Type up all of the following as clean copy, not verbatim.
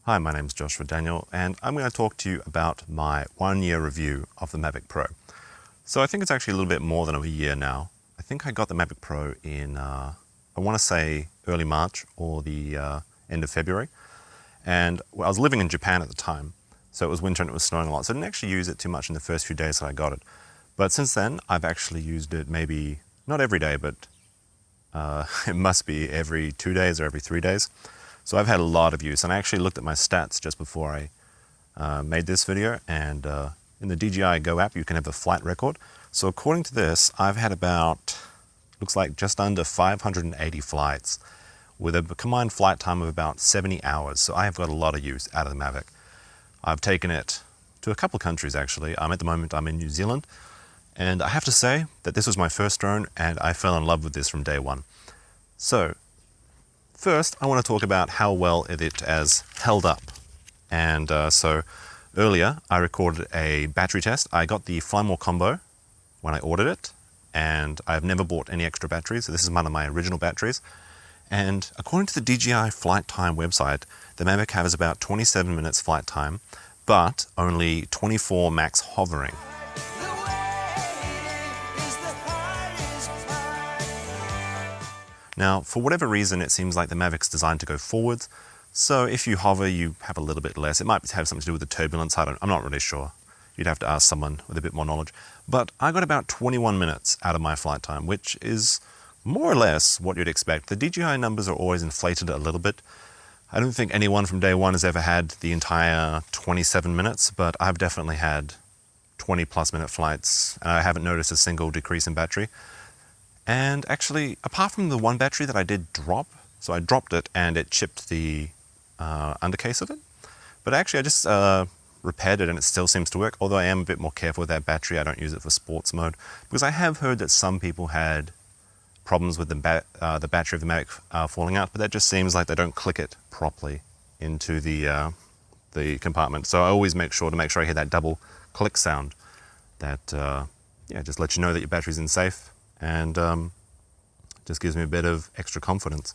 Hi, my name is Joshua Daniel, and I'm going to talk to you about my 1-year review of the Mavic Pro. So I think it's actually a little bit more than a year now. I think I got the Mavic Pro in, I want to say early March or the end of February. And I was living in Japan at the time, so it was winter and it was snowing a lot, so I didn't actually use it too much in the first few days that I got it. But since then, I've actually used it maybe, not every day, but it must be every 2 days or every 3 days. So I've had a lot of use, and I actually looked at my stats just before I made this video, and in the DJI Go app you can have a flight record. So according to this, I've had about, looks like just under 580 flights with a combined flight time of about 70 hours. So I have got a lot of use out of the Mavic. I've taken it to a couple of countries actually. At the moment I'm in New Zealand, and I have to say that this was my first drone and I fell in love with this from day one. So first, I want to talk about how well it has held up. And so earlier, I recorded a battery test. I got the Fly More combo when I ordered it, and I've never bought any extra batteries. So this is one of my original batteries. And according to the DJI flight time website, the Mavic has about 27 minutes flight time, but only 24 max hovering. Now, for whatever reason, it seems like the Mavic's designed to go forwards. So if you hover, you have a little bit less. It might have something to do with the turbulence. I'm not really sure. You'd have to ask someone with a bit more knowledge. But I got about 21 minutes out of my flight time, which is more or less what you'd expect. The DJI numbers are always inflated a little bit. I don't think anyone from day one has ever had the entire 27 minutes, but I've definitely had 20+ minute flights, and I haven't noticed a single decrease in battery. And actually, apart from the one battery that I did drop, so I dropped it and it chipped the undercase of it, but actually I just repaired it and it still seems to work, although I am a bit more careful with that battery. I don't use it for sports mode, because I have heard that some people had problems with the battery of the Mavic falling out, but that just seems like they don't click it properly into the compartment. So I always make sure I hear that double click sound that just lets you know that your battery's in safe, and just gives me a bit of extra confidence.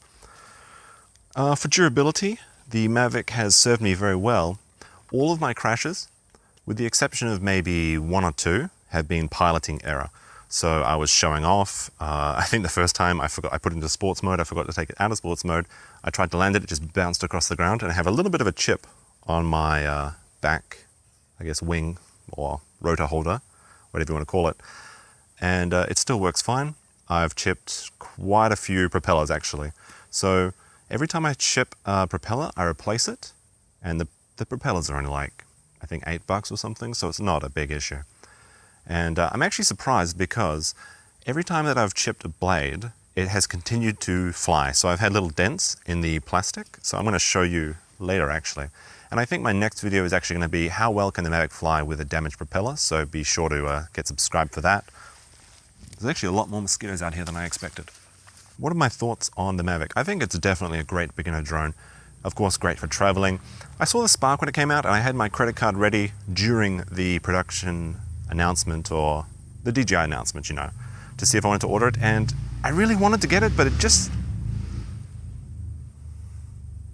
For durability, the Mavic has served me very well. All of my crashes, with the exception of maybe 1 or 2, have been piloting error. So I was showing off. I think the first time I put it into sports mode, I forgot to take it out of sports mode. I tried to land it, it just bounced across the ground, and I have a little bit of a chip on my back, I guess wing or rotor holder, whatever you want to call it. And it still works fine. I've chipped quite a few propellers actually. So every time I chip a propeller, I replace it, and the propellers are only like, I think $8 or something, so it's not a big issue. And I'm actually surprised because every time that I've chipped a blade, it has continued to fly. So I've had little dents in the plastic, so I'm going to show you later actually. And I think my next video is actually going to be how well can the Mavic fly with a damaged propeller, so be sure to get subscribed for that. There's actually a lot more mosquitoes out here than I expected. What are my thoughts on the Mavic? I think it's definitely a great beginner drone. Of course, great for traveling. I saw the Spark when it came out, and I had my credit card ready during the production announcement, or the DJI announcement, you know, to see if I wanted to order it, and I really wanted to get it, but it just...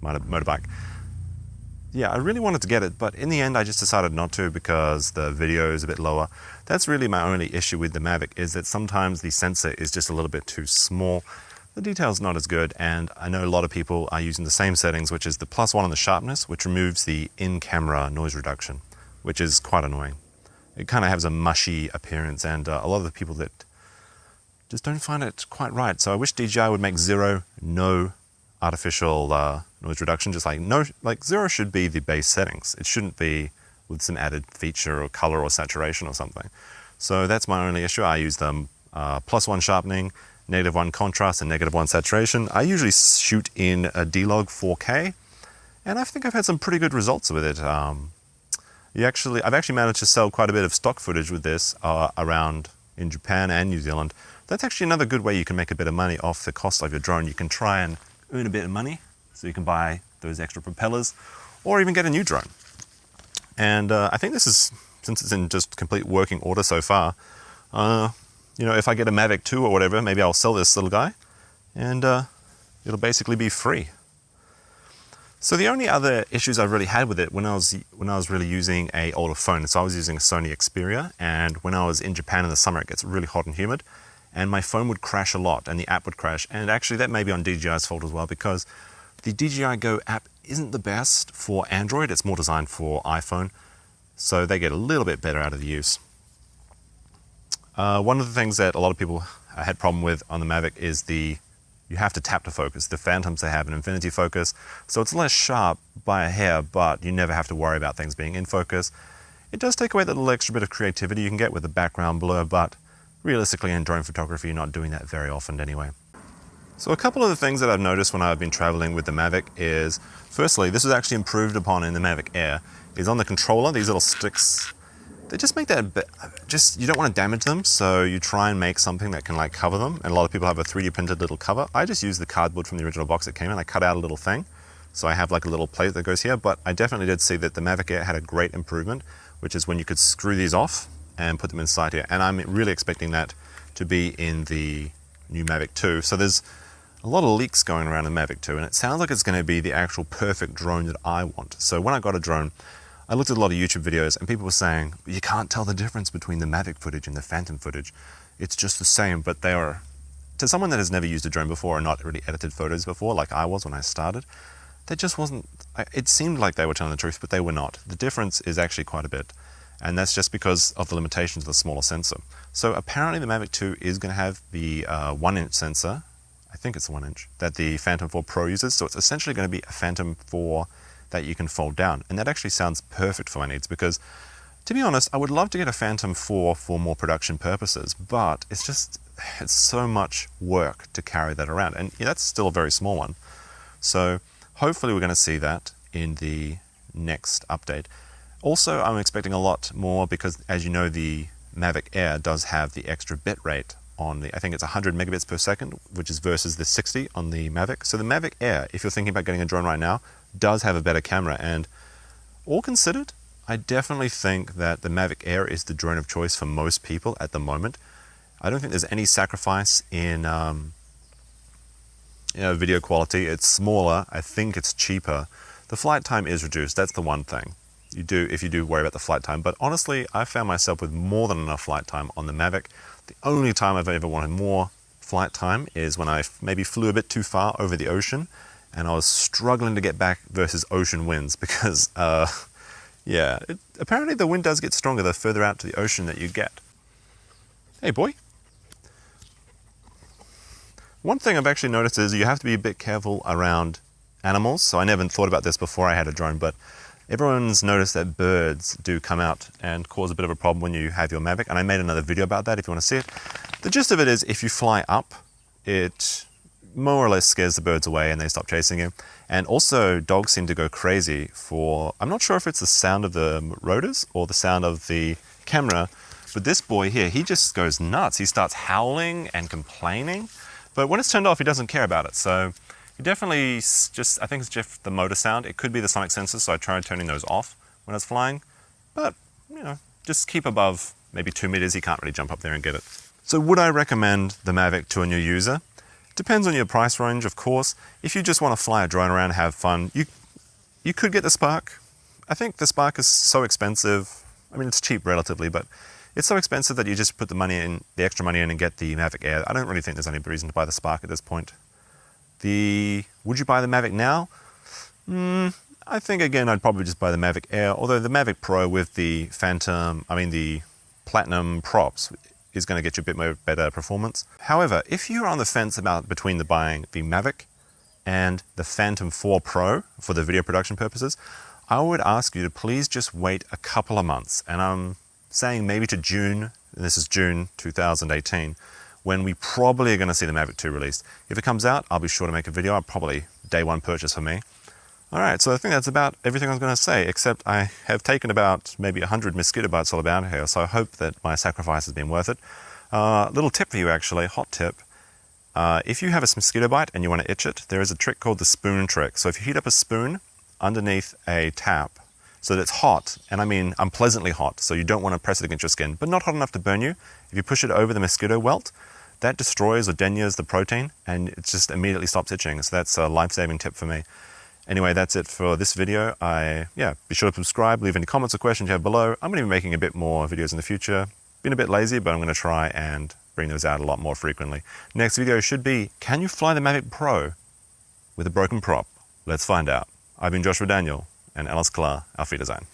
motorbike. Yeah, I really wanted to get it, but in the end I just decided not to because the video is a bit lower. That's really my only issue with the Mavic, is that sometimes the sensor is just a little bit too small. The detail's not as good, and I know a lot of people are using the same settings, which is the +1 on the sharpness, which removes the in-camera noise reduction, which is quite annoying. It kind of has a mushy appearance, and a lot of the people that just don't find it quite right. So I wish DJI would make no artificial noise reduction, just like 0 should be the base settings. It shouldn't be with some added feature or color or saturation or something. So that's my only issue. I use them +1 sharpening, -1 contrast, and -1 saturation. I usually shoot in a D-Log 4K, and I think I've had some pretty good results with it. I've actually managed to sell quite a bit of stock footage with this around in Japan and New Zealand. That's actually another good way you can make a bit of money off the cost of your drone. You can try and earn a bit of money, so you can buy those extra propellers, or even get a new drone. And I think this is, since it's in just complete working order so far, you know, if I get a Mavic 2 or whatever, maybe I'll sell this little guy, and it'll basically be free. So the only other issues I've really had with it when I was really using a older phone, so I was using a Sony Xperia, and when I was in Japan in the summer, it gets really hot and humid, and my phone would crash a lot, and the app would crash. And actually, that may be on DJI's fault as well, because the DJI Go app isn't the best for Android. It's more designed for iPhone, so they get a little bit better out of the use. One of the things that a lot of people had problem with on the Mavic is you have to tap to focus. The Phantoms, they have an infinity focus, so it's less sharp by a hair, but you never have to worry about things being in focus. It does take away that little extra bit of creativity you can get with the background blur, but realistically in drone photography, you're not doing that very often anyway. So a couple of the things that I've noticed when I've been traveling with the Mavic is, firstly, this is actually improved upon in the Mavic Air, is on the controller, these little sticks, they just make that a bit, you don't want to damage them, so you try and make something that can like cover them, and a lot of people have a 3D printed little cover. I just use the cardboard from the original box it came in. I cut out a little thing, so I have like a little plate that goes here, but I definitely did see that the Mavic Air had a great improvement, which is when you could screw these off and put them inside here, and I'm really expecting that to be in the new Mavic 2. So there's a lot of leaks going around in Mavic 2, and it sounds like it's going to be the actual perfect drone that I want. So when I got a drone, I looked at a lot of YouTube videos, and people were saying, you can't tell the difference between the Mavic footage and the Phantom footage. It's just the same, but they are, to someone that has never used a drone before and not really edited photos before, like I was when I started, that just wasn't, it seemed like they were telling the truth, but they were not. The difference is actually quite a bit, and that's just because of the limitations of the smaller sensor. So apparently the Mavic 2 is going to have the 1-inch sensor, I think it's 1 inch, that the Phantom 4 Pro uses, so it's essentially going to be a Phantom 4 that you can fold down. And that actually sounds perfect for my needs, because to be honest, I would love to get a Phantom 4 for more production purposes, but it's so much work to carry that around. And yeah, that's still a very small one. So hopefully we're going to see that in the next update. Also, I'm expecting a lot more because, as you know, the Mavic Air does have the extra bit rate on the, I think it's 100 megabits per second, which is versus the 60 on the Mavic. So the Mavic Air, if you're thinking about getting a drone right now, does have a better camera, and all considered, I definitely think that the Mavic Air is the drone of choice for most people at the moment. I don't think there's any sacrifice in video quality. It's smaller, I think it's cheaper. The flight time is reduced, that's the one thing. If you do worry about the flight time, but honestly, I found myself with more than enough flight time on the Mavic. The only time I've ever wanted more flight time is when I maybe flew a bit too far over the ocean, and I was struggling to get back versus ocean winds because, apparently the wind does get stronger the further out to the ocean that you get. Hey, boy. One thing I've actually noticed is you have to be a bit careful around animals. So I never thought about this before I had a drone, but everyone's noticed that birds do come out and cause a bit of a problem when you have your Mavic, and I made another video about that if you want to see it. The gist of it is, if you fly up, it more or less scares the birds away and they stop chasing you. And also, dogs seem to go crazy for, I'm not sure if it's the sound of the rotors or the sound of the camera, but this boy here, he just goes nuts. He starts howling and complaining, but when it's turned off, he doesn't care about it. So he definitely I think it's just the motor sound. It could be the sonic sensors, so I tried turning those off when I was flying, but just keep above maybe 2 meters. He can't really jump up there and get it. So would I recommend the Mavic to a new user? Depends on your price range, of course. If you just want to fly a drone around and have fun, you could get the Spark. I think the Spark is so expensive. I mean, it's cheap relatively, but it's so expensive that you just put the extra money in and get the Mavic Air. I don't really think there's any reason to buy the Spark at this point. Would you buy the Mavic now? I think, again, I'd probably just buy the Mavic Air, although the Mavic Pro with the the Platinum props is going to get you a bit more better performance. However, if you're on the fence between buying the Mavic and the Phantom 4 Pro for the video production purposes, I would ask you to please just wait a couple of months. And I'm saying maybe to June, and this is June 2018, when we probably are going to see the Mavic 2 released. If it comes out, I'll be sure to make a video. I'll probably day one purchase for me. All right, so I think that's about everything I was going to say, except I have taken about maybe 100 mosquito bites all about here, so I hope that my sacrifice has been worth it. Little tip for you, actually, hot tip. If you have a mosquito bite and you want to itch it, there is a trick called the spoon trick. So if you heat up a spoon underneath a tap so that it's hot, and I mean unpleasantly hot, so you don't want to press it against your skin, but not hot enough to burn you, if you push it over the mosquito welt, that destroys or denures the protein, and it just immediately stops itching. So that's a life-saving tip for me. Anyway, that's it for this video. Be sure to subscribe, leave any comments or questions you have below. I'm going to be making a bit more videos in the future. Been a bit lazy, but I'm going to try and bring those out a lot more frequently. Next video should be, can you fly the Mavic Pro with a broken prop? Let's find out. I've been Joshua Daniel, and alles klar, auf Wiedersehen.